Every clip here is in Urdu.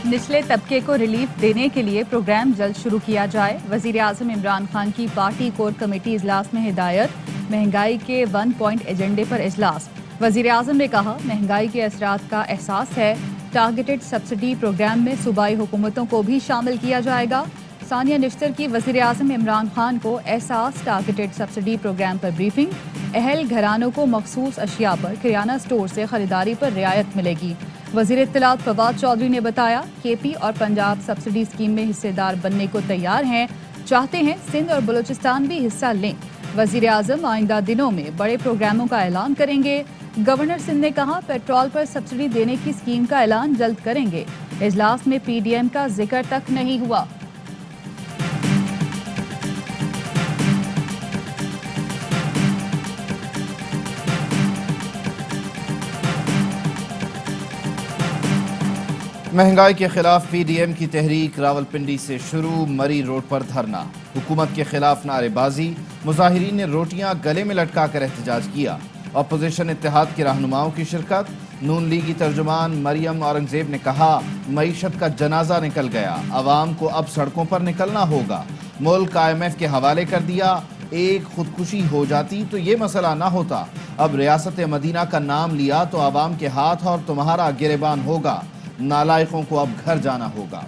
نچلے طبقے کو ریلیف دینے کے لیے پروگرام جلد شروع کیا جائے۔ وزیر اعظم عمران خان کی پارٹی کور کمیٹی اجلاس میں ہدایت۔ مہنگائی کے 1 پوائنٹ ایجنڈے پر اجلاس۔ وزیر اعظم نے کہا مہنگائی کے اثرات کا احساس ہے، ٹارگیٹڈ سبسڈی پروگرام میں صوبائی حکومتوں کو بھی شامل کیا جائے گا۔ ثانیہ نشتر کی وزیر اعظم عمران خان کو احساس ٹارگیٹڈ سبسڈی پروگرام پر بریفنگ۔ اہل گھرانوں کو مخصوص اشیاء پر کریانہ سٹور سے خریداری پر رعایت ملے گی۔ وزیر اطلاعات فواد چودھری نے بتایا کے پی اور پنجاب سبسڈی اسکیم میں حصے دار بننے کو تیار ہیں، چاہتے ہیں سندھ اور بلوچستان بھی حصہ لیں۔ وزیر اعظم آئندہ دنوں میں بڑے پروگراموں کا اعلان کریں گے۔ گورنر سندھ نے کہا پیٹرول پر سبسڈی دینے کی اسکیم کا اعلان جلد کریں گے۔ اجلاس میں پی ڈی ایم کا ذکر تک نہیں ہوا۔ مہنگائی کے خلاف پی ڈی ایم کی تحریک راولپنڈی سے شروع، مری روڈ پر دھرنا، حکومت کے خلاف نعرے بازی، مظاہرین نے روٹیاں گلے میں لٹکا کر احتجاج کیا۔ اپوزیشن اتحاد کے رہنماؤں کی شرکت۔ نون لیگی ترجمان مریم اورنگزیب نے کہا معیشت کا جنازہ نکل گیا، عوام کو اب سڑکوں پر نکلنا ہوگا۔ ملک آئی ایم ایف کے حوالے کر دیا، ایک خودکشی ہو جاتی تو یہ مسئلہ نہ ہوتا، اب ریاست مدینہ کا نام لیا تو عوام کے ہاتھ اور تمہارا گریبان ہوگا، نالائقوں کو اب گھر جانا ہوگا۔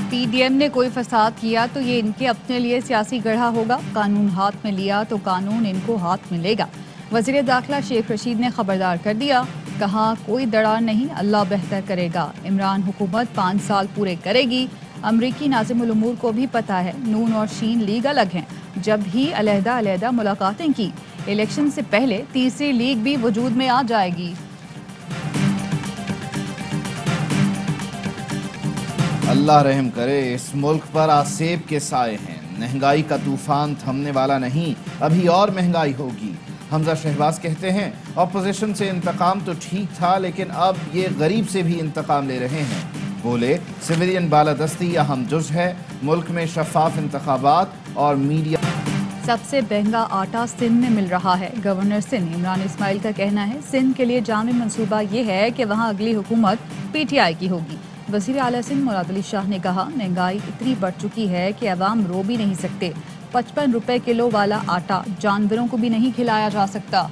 پی ڈی ایم نے کوئی فساد کیا تو یہ ان کے اپنے لیے سیاسی گڑھا ہوگا، قانون ہاتھ میں لیا تو قانون ان کو ہاتھ میں لے گا۔ وزیر داخلہ شیخ رشید نے خبردار کر دیا، کہا کوئی دڑار نہیں، اللہ بہتر کرے گا، عمران حکومت 5 سال پورے کرے گی۔ امریکی ناظم الامور کو بھی پتہ ہے نون اور شین لیگ الگ ہیں، جب ہی علیحدہ علیحدہ ملاقاتیں کی، الیکشن سے پہلے تیسری لیگ بھی وجود میں آ جائے گی۔ اللہ رحم کرے، اس ملک پر آسیب کے سائے ہیں، مہنگائی کا طوفان تھمنے والا نہیں، ابھی اور مہنگائی ہوگی۔ حمزہ شہباز کہتے ہیں اپوزیشن سے انتقام تو ٹھیک تھا، لیکن اب یہ غریب سے بھی انتقام لے رہے ہیں۔ بولے سویلین بالادستی اہم جز ہے، ملک میں شفاف انتخابات اور میڈیا۔ سب سے مہنگا آٹا سندھ میں مل رہا ہے۔ گورنر سندھ عمران اسماعیل کا کہنا ہے سندھ کے لیے جامع منصوبہ یہ ہے کہ وہاں اگلی حکومت پی ٹی آئی کی ہوگی۔ وزیر اعلیٰ سندھ مراد علی شاہ نے کہا مہنگائی اتنی بڑھ چکی ہے کہ عوام رو بھی نہیں سکتے، 55 روپے کلو والا آٹا جانوروں کو بھی نہیں کھلایا جا سکتا۔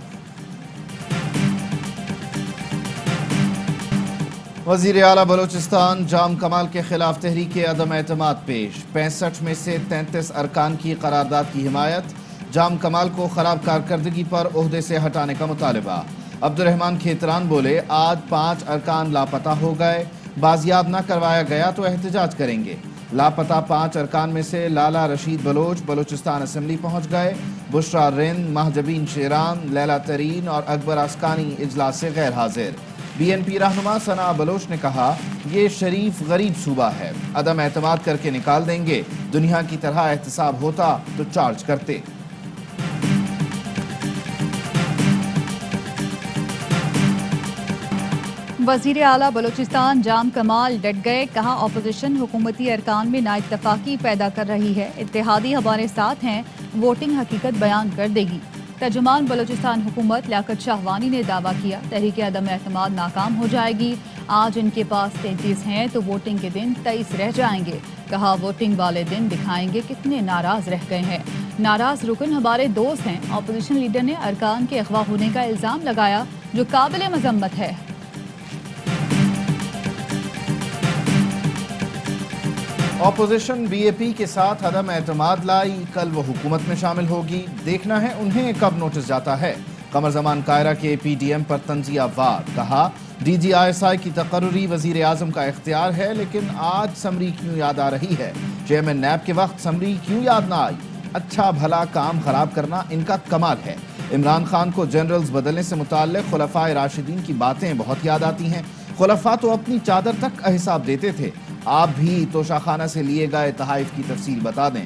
وزیر اعلیٰ بلوچستان جام کمال کے خلاف تحریک عدم اعتماد پیش، 65 میں سے 33 ارکان کی قرارداد کی حمایت، جام کمال کو خراب کارکردگی پر عہدے سے ہٹانے کا مطالبہ۔ عبدالرحمان کھیتران بولے آج 5 ارکان لاپتہ ہو گئے، بازیاب نہ کروایا گیا تو احتجاج کریں گے۔ لاپتہ 5 ارکان میں سے لالا رشید بلوچ بلوچستان اسمبلی پہنچ گئے، بشرا رند، مہجبین شیران، لیلا ترین اور اکبر اسکانی اجلاس سے غیر حاضر۔ بی این پی رہنما ثنا بلوچ نے کہا یہ شریف غریب صوبہ ہے، عدم اعتماد کر کے نکال دیں گے، دنیا کی طرح احتساب ہوتا تو چارج کرتے۔ وزیر اعلیٰ بلوچستان جام کمال ڈٹ گئے، کہا اپوزیشن حکومتی ارکان میں نااتفاقی پیدا کر رہی ہے، اتحادی ہمارے ساتھ ہیں، ووٹنگ حقیقت بیان کر دے گی۔ ترجمان بلوچستان حکومت لیاقت شاہوانی نے دعویٰ کیا تحریک عدم اعتماد ناکام ہو جائے گی، آج ان کے پاس 33 ہیں تو ووٹنگ کے دن 23 رہ جائیں گے۔ کہا ووٹنگ والے دن دکھائیں گے کتنے ناراض رہ گئے ہیں، ناراض رکن ہمارے دوست ہیں۔ اپوزیشن لیڈر نے ارکان کے اغوا ہونے کا الزام لگایا جو قابل مذمت ہے۔ اپوزیشن بی اے پی کے ساتھ عدم اعتماد لائی، کل وہ حکومت میں شامل ہوگی، دیکھنا ہے انہیں کب نوٹس جاتا ہے۔ قمر زمان قاہرہ کے پی ڈی ایم پر تنزیہ وار، کہا D G I S I کی تقرری وزیر اعظم کا اختیار ہے، لیکن آج سمری کیوں یاد آ رہی ہے، چیئرمین نیب کے وقت سمری کیوں یاد نہ آئی، اچھا بھلا کام خراب کرنا ان کا کمال ہے۔ عمران خان کو جنرلز بدلنے سے متعلق خلفائے راشدین کی باتیں بہت یاد آتی ہیں، خلفاء تو اپنی چادر تک حساب دیتے تھے، آپ بھی توشہ خانہ سے لیے گئے تحائف کی تفصیل بتا دیں۔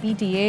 PTA,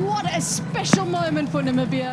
What a special moment for Namibia.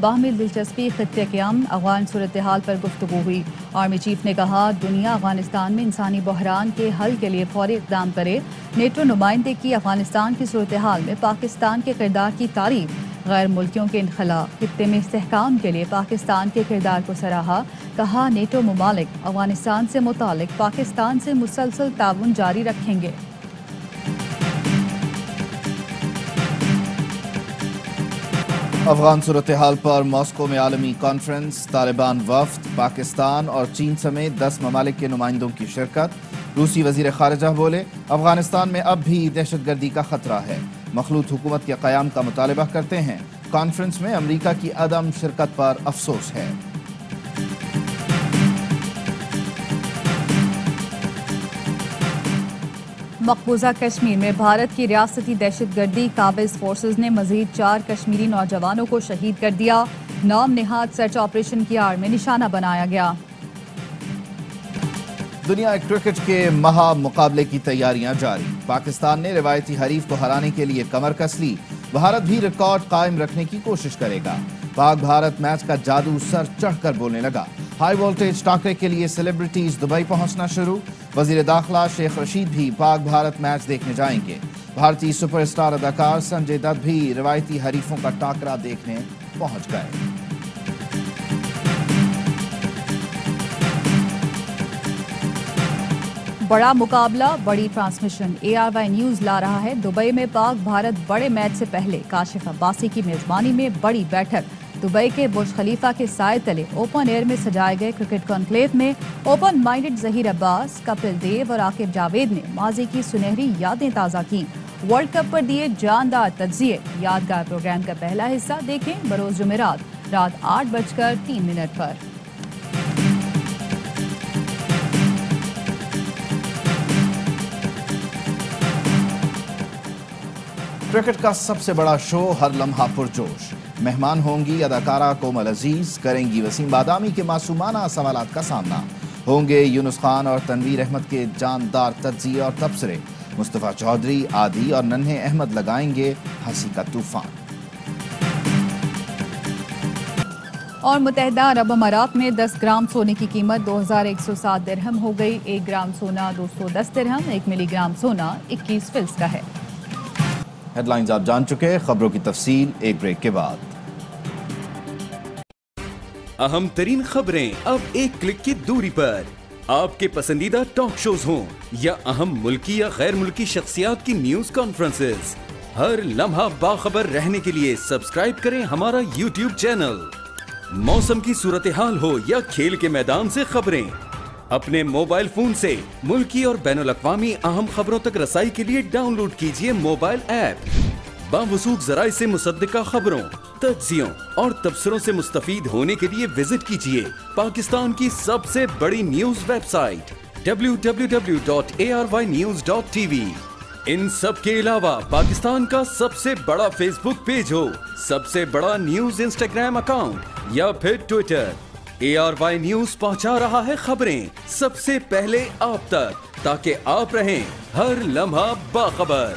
باہمی دلچسپی، خطے کے امن، افغان صورتحال پر گفتگو ہوئی۔ آرمی چیف نے کہا دنیا افغانستان میں انسانی بحران کے حل کے لیے فوری اقدام کرے۔ نیٹو نمائندے کی افغانستان کی صورتحال میں پاکستان کے کردار کی تعریف۔ غیر ملکیوں کے انخلاء، خطے میں استحکام کے لیے پاکستان کے کردار کو سراہا۔ کہا نیٹو ممالک افغانستان سے متعلق پاکستان سے مسلسل تعاون جاری رکھیں گے۔ افغان صورتحال پر ماسکو میں عالمی کانفرنس، طالبان وفد، پاکستان اور چین سمیت 10 ممالک کے نمائندوں کی شرکت۔ روسی وزیر خارجہ بولے افغانستان میں اب بھی دہشت گردی کا خطرہ ہے، مخلوط حکومت کے قیام کا مطالبہ کرتے ہیں۔ کانفرنس میں امریکہ کی عدم شرکت پر افسوس ہے۔ مقبوضہ کشمیر میں بھارت کی ریاستی دہشت گردی قابض فورسز نے مزید 4 کشمیری نوجوانوں کو شہید کر دیا۔ نام نہاد سرچ آپریشن کی آڑ میں نشانہ بنایا گیا۔ دنیا کرکٹ کے مہا مقابلے کی تیاریاں جاری۔ پاکستان نے روایتی حریف کو ہرانے کے لیے کمر کس لی۔ بھارت بھی ریکارڈ قائم رکھنے کی کوشش کرے گا۔ پاک بھارت میچ کا جادو سر چڑھ کر بولنے لگا۔ ہائی وولٹیج ٹاکرے کے لیے سیلیبریٹیز دبئی پہنچنا شروع۔ وزیر داخلہ شیخ رشید بھی پاک بھارت میچ دیکھنے جائیں گے۔ بھارتی سپر سٹار اداکار سنجے دت بھی روایتی حریفوں کا ٹاکرا دیکھنے پہنچ گئے۔ بڑا مقابلہ، بڑی ٹرانسمیشن، ARY نیوز لا رہا ہے۔ دبئی میں پاک بھارت بڑے میچ سے پہلے کاشف عباسی کی میزبانی میں بڑی بیٹھک۔ دبئی کے برج خلیفہ کے سائے تلے اوپن ایئر میں سجائے گئے کرکٹ کانکلیو میں اوپن مائنڈڈ ظہیر عباس، کپل دیو اور عاقب جاوید نے ماضی کی سنہری یادیں تازہ کیں۔ ورلڈ کپ پر دیے جاندار تجزیے۔ یادگار پروگرام کا پہلا حصہ دیکھیں بروز جمعرات رات 8:03 پر۔ کرکٹ کا سب سے بڑا شو ہر لمحہ پرجوش۔ مہمان ہوں گی اداکارہ کومل عزیز، کریں گی وسیم بادامی کے معصومانہ سوالات کا سامنا۔ ہوں گے یونس خان اور تنویر احمد کے جاندار تجزیے اور تبصرے۔ مصطفیٰ چودھری، عادی اور ننھے احمد لگائیں گے ہنسی کا طوفان۔ اور متحدہ عرب امارات میں 10 گرام سونے کی قیمت 2107 درہم ہو گئی۔ 1 گرام سونا 210 درہم، 1 ملی گرام سونا 21 فلس کا ہے۔ ہیڈ لائنز آپ جان چکے، خبروں کی تفصیل ایک بریک کے بعد۔ اہم ترین خبریں اب ایک کلک کی دوری پر۔ آپ کے پسندیدہ ٹاک شوز ہوں یا اہم ملکی یا غیر ملکی شخصیات کی نیوز کانفرنسز، ہر لمحہ باخبر رہنے کے لیے سبسکرائب کریں ہمارا YouTube چینل۔ موسم کی صورتحال ہو یا کھیل کے میدان سے خبریں، اپنے موبائل فون سے ملکی اور بین الاقوامی اہم خبروں تک رسائی کے لیے ڈاؤن لوڈ کیجیے موبائل ایپ۔ باوثوق ذرائع سے مصدقہ خبروں، تجزیوں اور تبصروں سے مستفید ہونے کے لیے وزٹ کیجیے پاکستان کی سب سے بڑی نیوز ویب سائٹ www.arYnews.tv۔ ان سب کے علاوہ پاکستان کا سب سے بڑا فیس بک پیج ہو، سب سے بڑا نیوز انسٹاگرام اکاؤنٹ یا پھر ٹویٹر، ARY نیوز پہنچا رہا ہے خبریں سب سے پہلے آپ تک، تاکہ آپ رہیں ہر لمحہ باخبر۔